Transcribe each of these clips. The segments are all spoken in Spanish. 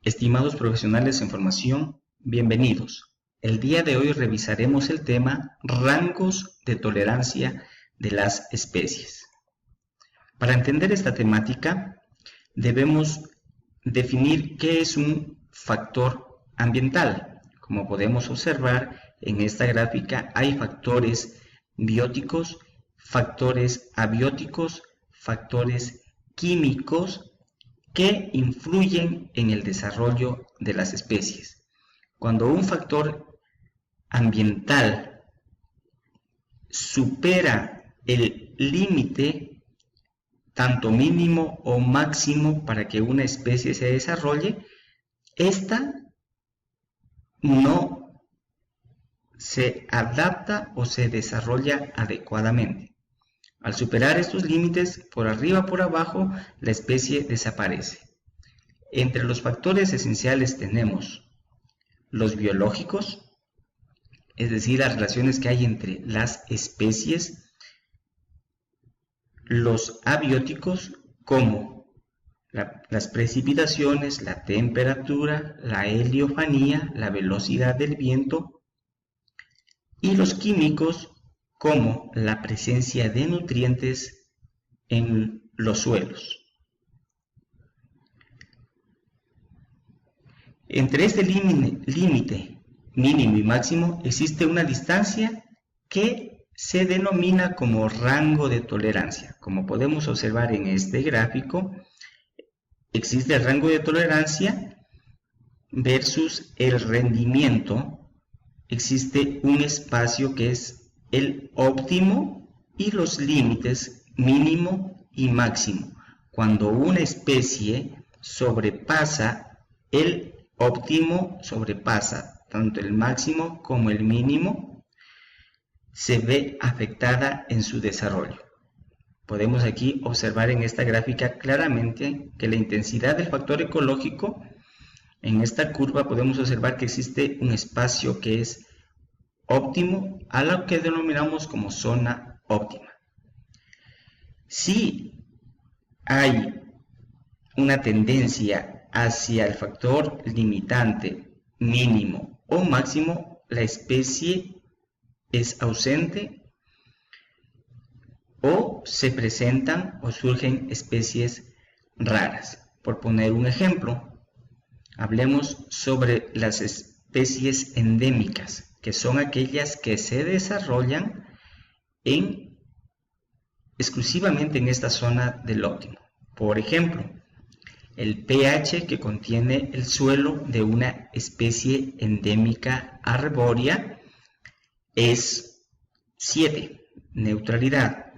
Estimados profesionales en formación, bienvenidos. El día de hoy revisaremos el tema rangos de tolerancia de las especies. Para entender esta temática, debemos definir qué es un factor ambiental. Como podemos observar en esta gráfica, hay factores bióticos, factores abióticos, factores químicos que influyen en el desarrollo de las especies. Cuando un factor ambiental supera el límite, tanto mínimo o máximo para que una especie se desarrolle, esta no se adapta o se desarrolla adecuadamente. Al superar estos límites, por arriba o por abajo, la especie desaparece. Entre los factores esenciales tenemos los biológicos, es decir, las relaciones que hay entre las especies, los abióticos, como las precipitaciones, la temperatura, la heliofanía, la velocidad del viento, y los químicos, como la presencia de nutrientes en los suelos. Entre este límite mínimo y máximo existe una distancia que se denomina como rango de tolerancia. Como podemos observar en este gráfico, existe el rango de tolerancia versus el rendimiento. Existe un espacio que es el óptimo y los límites mínimo y máximo. Cuando una especie sobrepasa el óptimo, sobrepasa tanto el máximo como el mínimo, se ve afectada en su desarrollo. Podemos aquí observar en esta gráfica claramente que la intensidad del factor ecológico, en esta curva podemos observar que existe un espacio que es óptimo a lo que denominamos como zona óptima. Si hay una tendencia hacia el factor limitante mínimo o máximo, la especie es ausente o se presentan o surgen especies raras. Por poner un ejemplo, hablemos sobre las especies endémicas, que son aquellas que se desarrollan exclusivamente en esta zona del óptimo. Por ejemplo, el pH que contiene el suelo de una especie endémica arbórea es 7, neutralidad,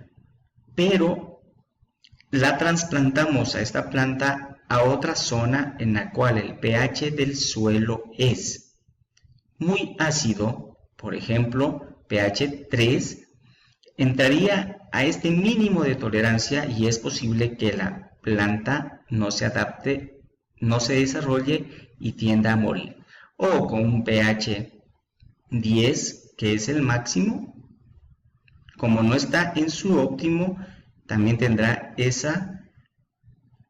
pero la trasplantamos a esta planta a otra zona en la cual el pH del suelo es muy ácido, por ejemplo, pH 3, entraría a este mínimo de tolerancia y es posible que la planta no se adapte, no se desarrolle y tienda a morir. O con un pH 10, que es el máximo, como no está en su óptimo, también tendrá esa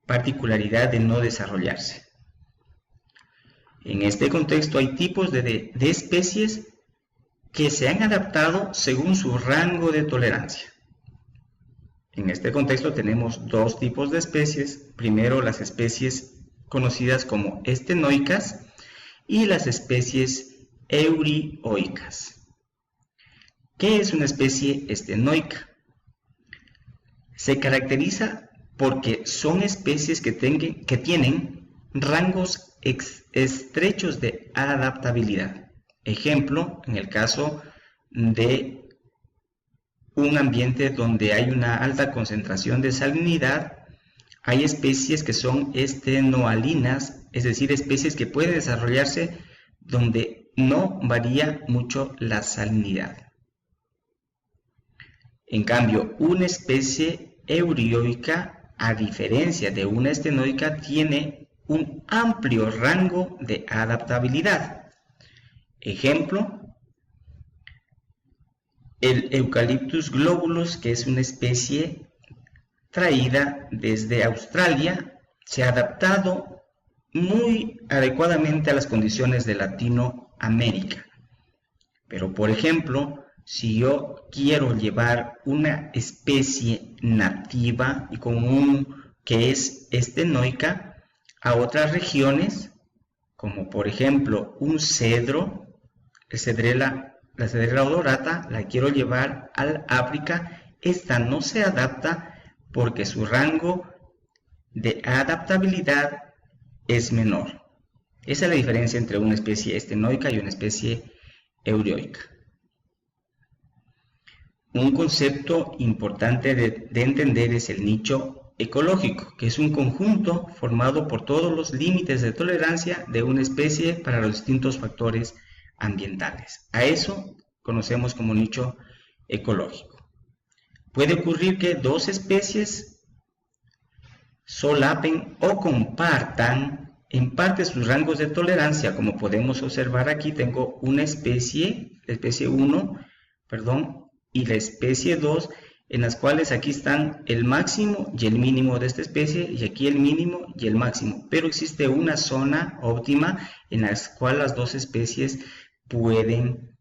particularidad de no desarrollarse. En este contexto hay tipos de especies que se han adaptado según su rango de tolerancia. En este contexto tenemos dos tipos de especies. Primero, las especies conocidas como estenoicas y las especies eurioicas. ¿Qué es una especie estenoica? Se caracteriza porque son especies que tienen rangos estrechos de adaptabilidad. Ejemplo, en el caso de un ambiente donde hay una alta concentración de salinidad, hay especies que son estenoalinas, es decir, especies que pueden desarrollarse donde no varía mucho la salinidad. En cambio, una especie eurioica, a diferencia de una estenoica, tiene un amplio rango de adaptabilidad. Ejemplo, el Eucalyptus globulus, que es una especie traída desde Australia, se ha adaptado muy adecuadamente a las condiciones de Latinoamérica. Pero, por ejemplo, si yo quiero llevar una especie nativa y que es estenoica a otras regiones, como por ejemplo un cedro, la cedrela odorata, la quiero llevar al África, esta no se adapta porque su rango de adaptabilidad es menor. Esa es la diferencia entre una especie estenoica y una especie euroica. Un concepto importante de entender es el nicho ecológico, que es un conjunto formado por todos los límites de tolerancia de una especie para los distintos factores ambientales. A eso conocemos como nicho ecológico. Puede ocurrir que dos especies solapen o compartan en parte sus rangos de tolerancia, como podemos observar aquí. Tengo una especie, la especie 1, y la especie 2, en las cuales aquí están el máximo y el mínimo de esta especie, y aquí el mínimo y el máximo, pero existe una zona óptima en la cual las dos especies pueden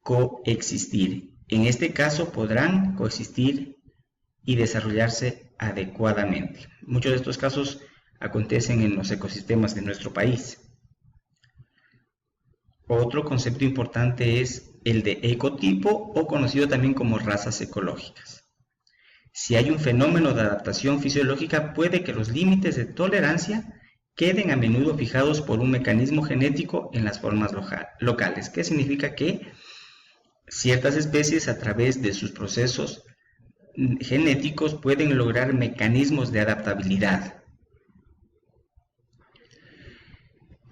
coexistir. En este caso podrán coexistir y desarrollarse adecuadamente. Muchos de estos casos acontecen en los ecosistemas de nuestro país. Otro concepto importante es el de ecotipo, o conocido también como razas ecológicas. Si hay un fenómeno de adaptación fisiológica, puede que los límites de tolerancia queden a menudo fijados por un mecanismo genético en las formas locales. ¿Qué significa? Que ciertas especies, a través de sus procesos genéticos, pueden lograr mecanismos de adaptabilidad.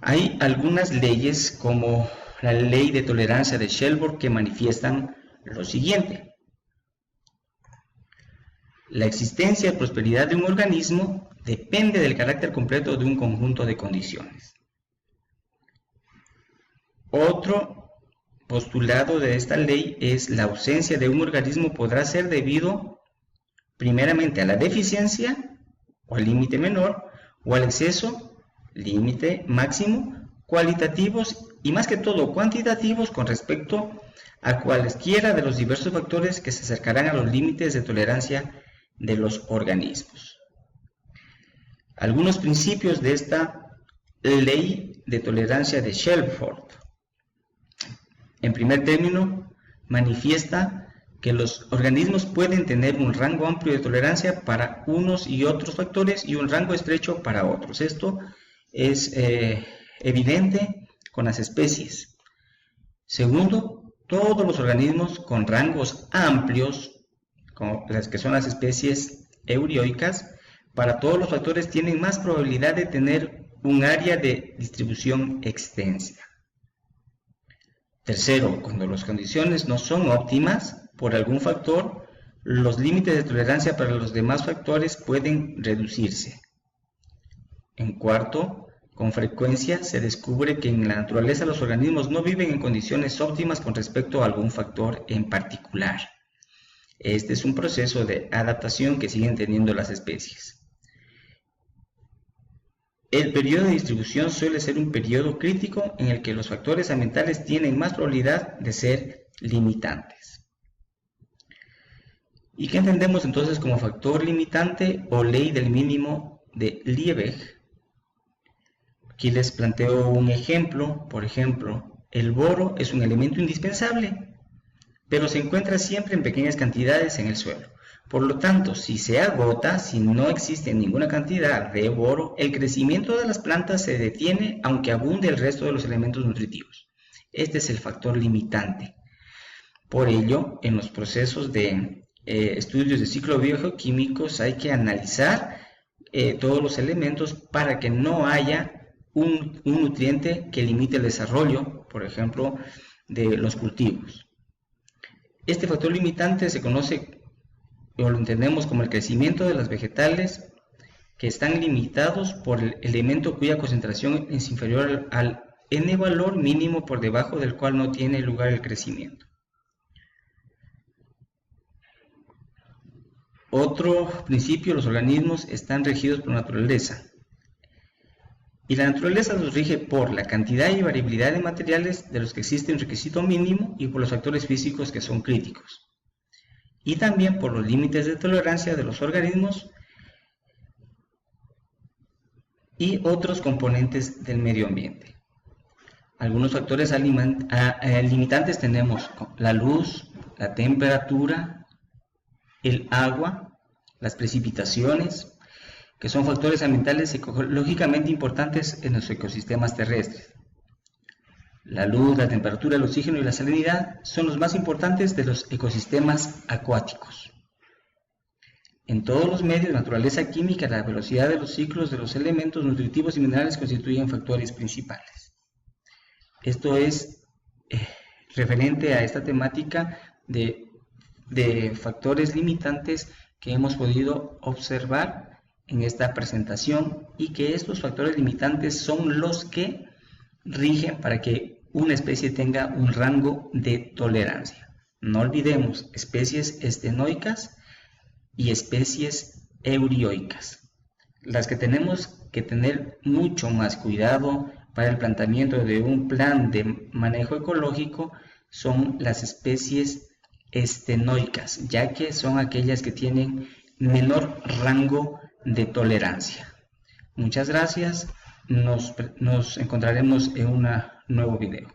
Hay algunas leyes, como la ley de tolerancia de Shelburne, que manifiestan lo siguiente: la existencia y prosperidad de un organismo depende del carácter completo de un conjunto de condiciones. Otro postulado de esta ley es: la ausencia de un organismo podrá ser debido primeramente a la deficiencia o al límite menor, o al exceso, límite máximo, cualitativos y más que todo cuantitativos con respecto a cualesquiera de los diversos factores que se acercarán a los límites de tolerancia de los organismos. Algunos principios de esta ley de tolerancia de Shelburne. En primer término, manifiesta que los organismos pueden tener un rango amplio de tolerancia para unos y otros factores y un rango estrecho para otros. Esto es evidente con las especies. Segundo, todos los organismos con rangos amplios, como las que son las especies eurioicas, para todos los factores tienen más probabilidad de tener un área de distribución extensa. Tercero, cuando las condiciones no son óptimas por algún factor, los límites de tolerancia para los demás factores pueden reducirse. En cuarto, con frecuencia se descubre que en la naturaleza los organismos no viven en condiciones óptimas con respecto a algún factor en particular. Este es un proceso de adaptación que siguen teniendo las especies. El periodo de distribución suele ser un periodo crítico en el que los factores ambientales tienen más probabilidad de ser limitantes. ¿Y qué entendemos entonces como factor limitante o ley del mínimo de Liebig? Aquí les planteo un ejemplo. Por ejemplo, el boro es un elemento indispensable, pero se encuentra siempre en pequeñas cantidades en el suelo. Por lo tanto, si se agota, si no existe ninguna cantidad de boro, el crecimiento de las plantas se detiene aunque abunde el resto de los elementos nutritivos. Este es el factor limitante. Por ello, en los procesos de estudios de ciclo biogeoquímicos hay que analizar todos los elementos para que no haya un nutriente que limite el desarrollo, por ejemplo, de los cultivos. Este factor limitante se conoce o lo entendemos como el crecimiento de los vegetales, que están limitados por el elemento cuya concentración es inferior al n valor mínimo por debajo del cual no tiene lugar el crecimiento. Otro principio: los organismos están regidos por naturaleza. Y la naturaleza los rige por la cantidad y variabilidad de materiales de los que existe un requisito mínimo y por los factores físicos que son críticos. Y también por los límites de tolerancia de los organismos y otros componentes del medio ambiente. Algunos factores limitantes tenemos la luz, la temperatura, el agua, las precipitaciones, que son factores ambientales ecológicamente importantes en los ecosistemas terrestres. La luz, la temperatura, el oxígeno y la salinidad son los más importantes de los ecosistemas acuáticos. En todos los medios de naturaleza química, la velocidad de los ciclos de los elementos nutritivos y minerales constituyen factores principales. Esto es referente a esta temática de factores limitantes que hemos podido observar en esta presentación, y que estos factores limitantes son los que rigen para que una especie tenga un rango de tolerancia. No olvidemos especies estenoicas y especies eurioicas, las que tenemos que tener mucho más cuidado para el planteamiento de un plan de manejo ecológico son las especies estenoicas, ya que son aquellas que tienen menor rango de tolerancia. Muchas gracias, nos encontraremos en un nuevo video.